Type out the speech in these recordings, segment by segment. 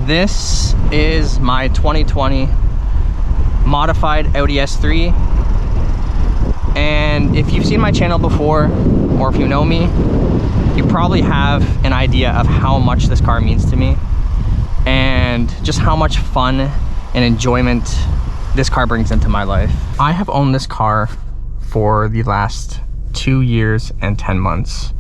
This is my 2020 modified Audi S3. And if you've seen my channel before, or if you know me, you probably have an idea of how much this car means to me and just how much fun and enjoyment this car brings into my life. I have owned this car for the last 2 years and 10 months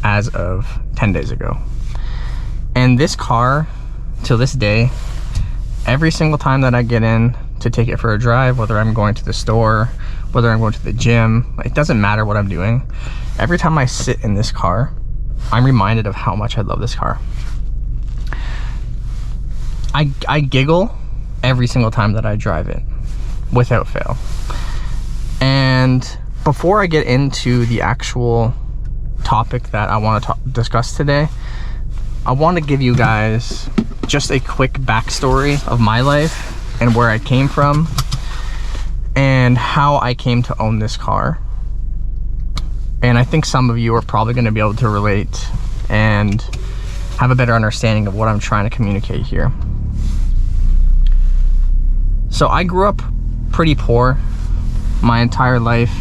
as of 10 days ago. And this car, till this day, every single time that I get in to take it for a drive, whether I'm going to the store, whether I'm going to the gym, it doesn't matter what I'm doing. Every time I sit in this car, I'm reminded of how much I love this car. I giggle every single time that I drive it, without fail. And before I get into the actual topic that I want to discuss today, I want to give you guys just a quick backstory of my life and where I came from and how I came to own this car. And I think some of you are probably going to be able to relate and have a better understanding of what I'm trying to communicate here. So I grew up pretty poor my entire life.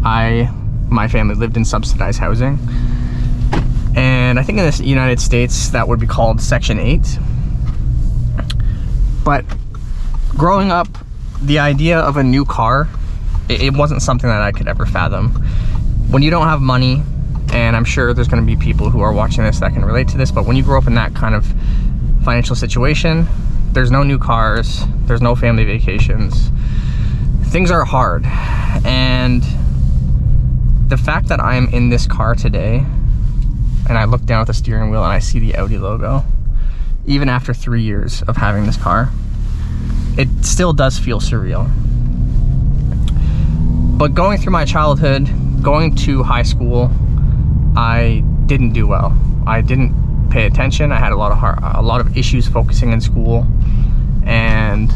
My family lived in subsidized housing, and I think in the United States that would be called Section 8. But growing up, the idea of a new car, it wasn't something that I could ever fathom. When you don't have money, and I'm sure there's going to be people who are watching this that can relate to this, but when you grow up in that kind of financial situation, there's no new cars, there's no family vacations, things are hard. And the fact that I'm in this car today and I look down at the steering wheel and I see the Audi logo, even after 3 years of having this car, it still does feel surreal. But going through my childhood, going to high school, I didn't do well. I didn't pay attention. I had a lot of issues focusing in school, and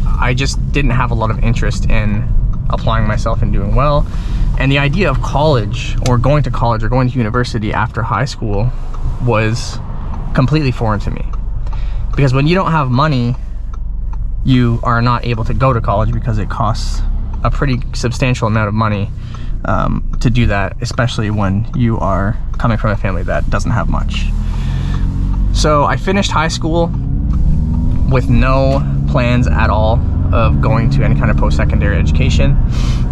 I just didn't have a lot of interest in applying myself and doing well. And the idea of college, or going to college, or going to university after high school was completely foreign to me. Because when you don't have money, you are not able to go to college because it costs a pretty substantial amount of money to do that, especially when you are coming from a family that doesn't have much. So I finished high school with no plans at all of going to any kind of post-secondary education,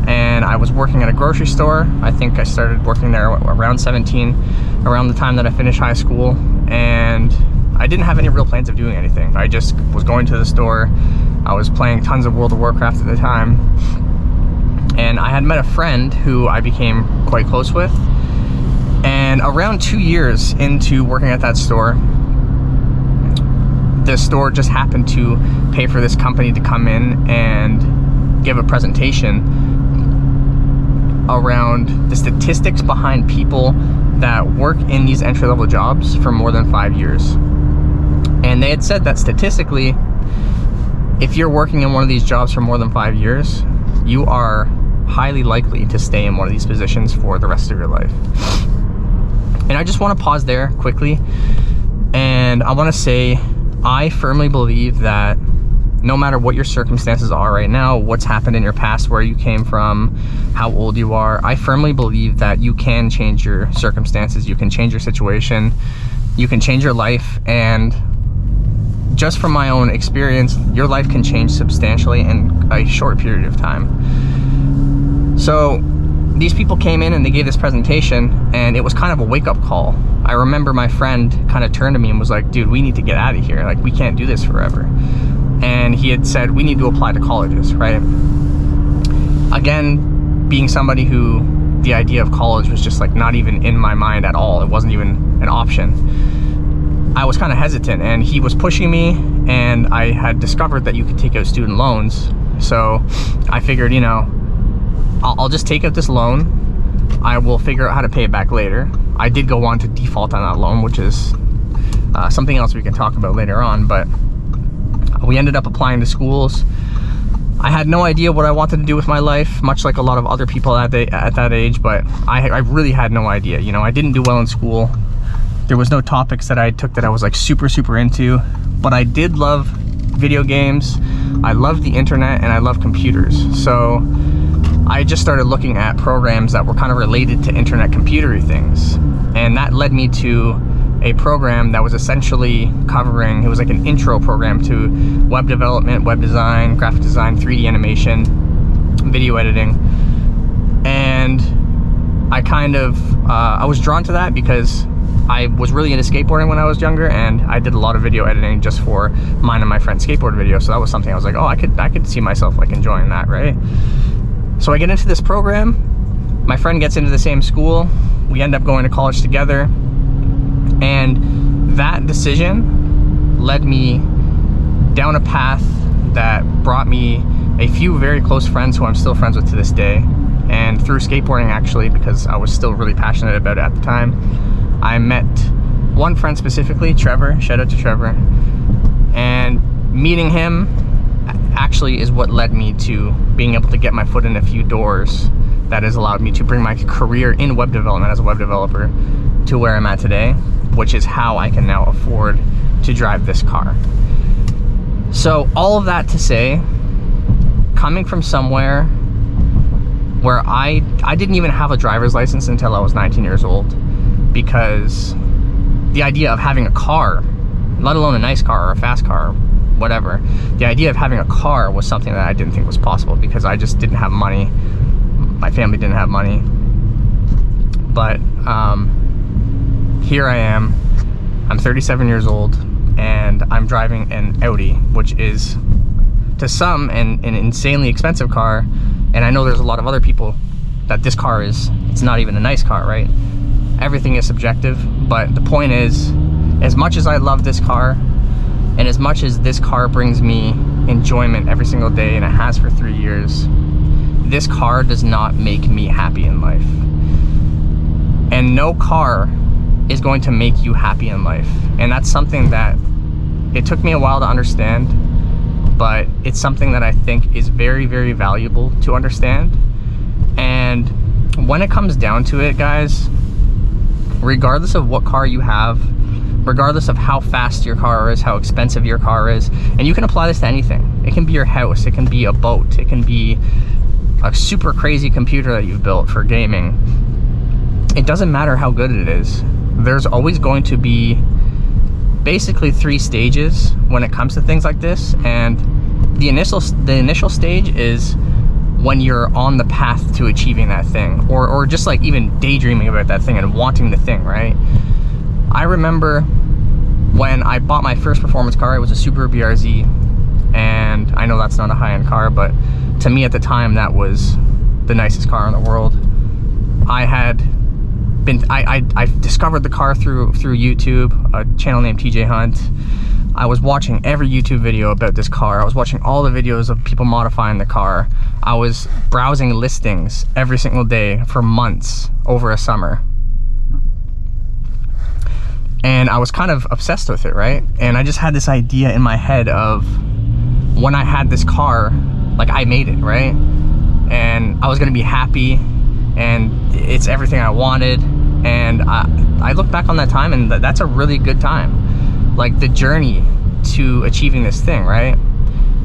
and I was working at a grocery store. I think I started working there around 17, around the time that I finished high school, and I didn't have any real plans of doing anything. I just was going to the store. I was playing tons of World of Warcraft at the time, and I had met a friend who I became quite close with. And around 2 years into working at that store, the store just happened to pay for this company to come in and give a presentation around the statistics behind people that work in these entry-level jobs for more than 5 years. And they had said that statistically, if you're working in one of these jobs for more than 5 years, you are highly likely to stay in one of these positions for the rest of your life. And I just want to pause there quickly, and I want to say, I firmly believe that no matter what your circumstances are right now, what's happened in your past, where you came from, how old you are, I firmly believe that you can change your circumstances, you can change your situation, you can change your life. And just from my own experience, your life can change substantially in a short period of time. So these people came in and they gave this presentation, and it was kind of a wake-up call. I remember my friend kind of turned to me and was like, dude, we need to get out of here. Like, we can't do this forever. And he had said, we need to apply to colleges, right? Again, being somebody who the idea of college was just like not even in my mind at all. It wasn't even an option. I was kind of hesitant, and he was pushing me, and I had discovered that you could take out student loans. So I figured, you know, I'll just take out this loan. I will figure out how to pay it back later. I did go on to default on that loan, which is something else we can talk about later on, but we ended up applying to schools. I had no idea what I wanted to do with my life, much like a lot of other people at that age, but I really had no idea. You know, I didn't do well in school. There was no topics that I took that I was like super into. but I did love video games, I love the internet, and I love computers. So I just started looking at programs that were kind of related to internet computery things. And that led me to a program that was essentially covering, it was like an intro program to web development, web design, graphic design, 3D animation, video editing. And I kind of, I was drawn to that because I was really into skateboarding when I was younger, and I did a lot of video editing just for mine and my friend's skateboard videos. So that was something I was like, oh, I could see myself like enjoying that, right? So I get into this program, my friend gets into the same school, we end up going to college together, and that decision led me down a path that brought me a few very close friends who I'm still friends with to this day. And through skateboarding, actually, because I was still really passionate about it at the time, I met one friend specifically, Trevor, shout out to Trevor, and meeting him actually is what led me to being able to get my foot in a few doors that has allowed me to bring my career in web development as a web developer to where I'm at today, which is how I can now afford to drive this car. So all of that to say, coming from somewhere where I didn't even have a driver's license until I was 19 years old, because the idea of having a car, let alone a nice car or a fast car, whatever, the idea of having a car was something that I didn't think was possible because I just didn't have money. My family didn't have money. But here I am, I'm 37 years old, and I'm driving an Audi, which is to some an insanely expensive car. And I know there's a lot of other people that this car is, it's not even a nice car, right? Everything is subjective, but the point is, as much as I love this car, and as much as this car brings me enjoyment every single day, and it has for 3 years, this car does not make me happy in life. And no car is going to make you happy in life. And that's something that it took me a while to understand, but it's something that I think is very, very valuable to understand. And when it comes down to it, guys, regardless of what car you have, regardless of how fast your car is, how expensive your car is, and you can apply this to anything. It can be your house, it can be a boat, it can be a super crazy computer that you've built for gaming. It doesn't matter how good it is. There's always going to be basically 3 stages when it comes to things like this, and the initial stage is when you're on the path to achieving that thing, or just like even daydreaming about that thing and wanting the thing, right? I remember when I bought my first performance car, it was a Subaru BRZ, and I know that's not a high-end car, but to me at the time that was the nicest car in the world. I discovered the car through YouTube, a channel named TJ Hunt. I was watching every YouTube video about this car. I was watching all the videos of people modifying the car. I was browsing listings every single day for months over a summer. And I was kind of obsessed with it, right? And I just had this idea in my head of when I had this car, like I made it, right? And I was gonna be happy, and it's everything I wanted. And I look back on that time, and that's a really good time. Like the journey to achieving this thing, right?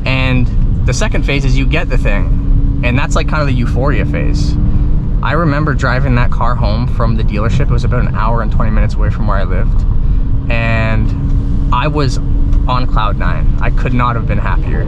And the second phase is you get the thing, and that's like kind of the euphoria phase. I remember driving that car home from the dealership. It was about an hour and 20 minutes away from where I lived, and I was on cloud 9. I could not have been happier.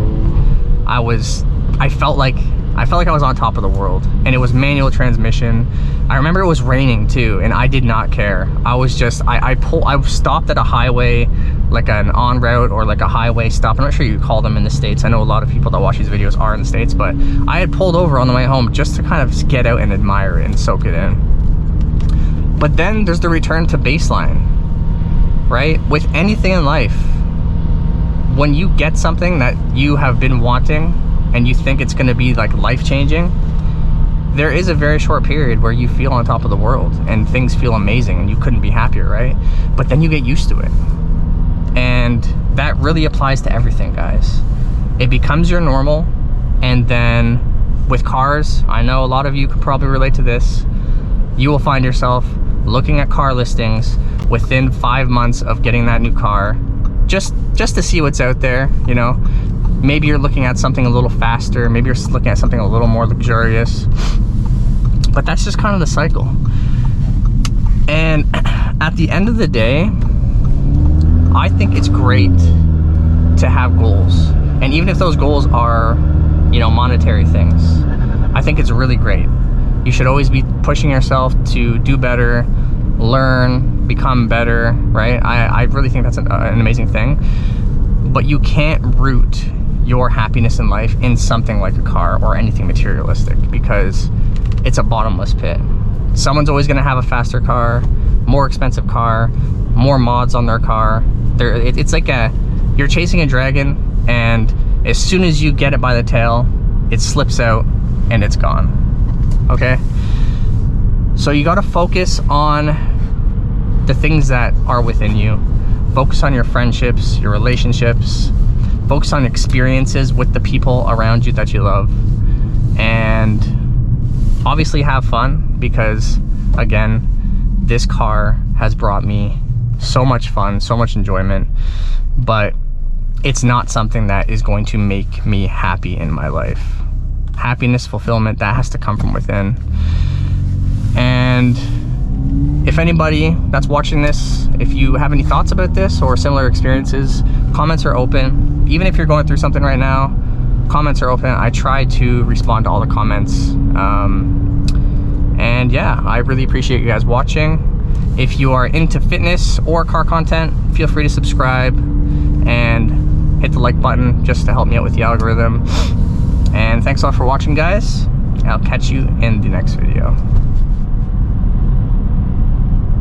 I felt like I was on top of the world, and it was manual transmission. I remember it was raining too, and I did not care. I was just, I stopped at a highway, like an en route or like a highway stop. I'm not sure you call them in the States. I know a lot of people that watch these videos are in the States, but I had pulled over on the way home just to kind of get out and admire it and soak it in. But then there's the return to baseline, right? With anything in life, when you get something that you have been wanting and you think it's gonna be like life-changing, there is a very short period where you feel on top of the world and things feel amazing and you couldn't be happier, right? But then you get used to it. And that really applies to everything, guys. It becomes your normal, and then with cars, I know a lot of you could probably relate to this, you will find yourself looking at car listings within 5 months of getting that new car, just to see what's out there, you know. Maybe you're looking at something a little faster, maybe you're looking at something a little more luxurious, but that's just kind of the cycle. And at the end of the day, I think it's great to have goals. And even if those goals are, you know, monetary things, I think it's really great. You should always be pushing yourself to do better, learn, become better, right? I really think that's an amazing thing. But you can't root your happiness in life in something like a car or anything materialistic, because it's a bottomless pit. Someone's always gonna have a faster car, more expensive car, more mods on their car. It's like you're chasing a dragon, and as soon as you get it by the tail, it slips out and it's gone, okay? So you gotta focus on the things that are within you. Focus on your friendships, your relationships, focus on experiences with the people around you that you love, and obviously have fun, because again, this car has brought me so much fun, so much enjoyment, but it's not something that is going to make me happy in my life. Happiness, fulfillment, that has to come from within. And if anybody that's watching this, if you have any thoughts about this or similar experiences, comments are open. Even if you're going through something right now, comments are open. I try to respond to all the comments. And yeah, I really appreciate you guys watching. If you are into fitness or car content, feel free to subscribe and hit the like button just to help me out with the algorithm. And thanks a lot for watching, guys. I'll catch you in the next video.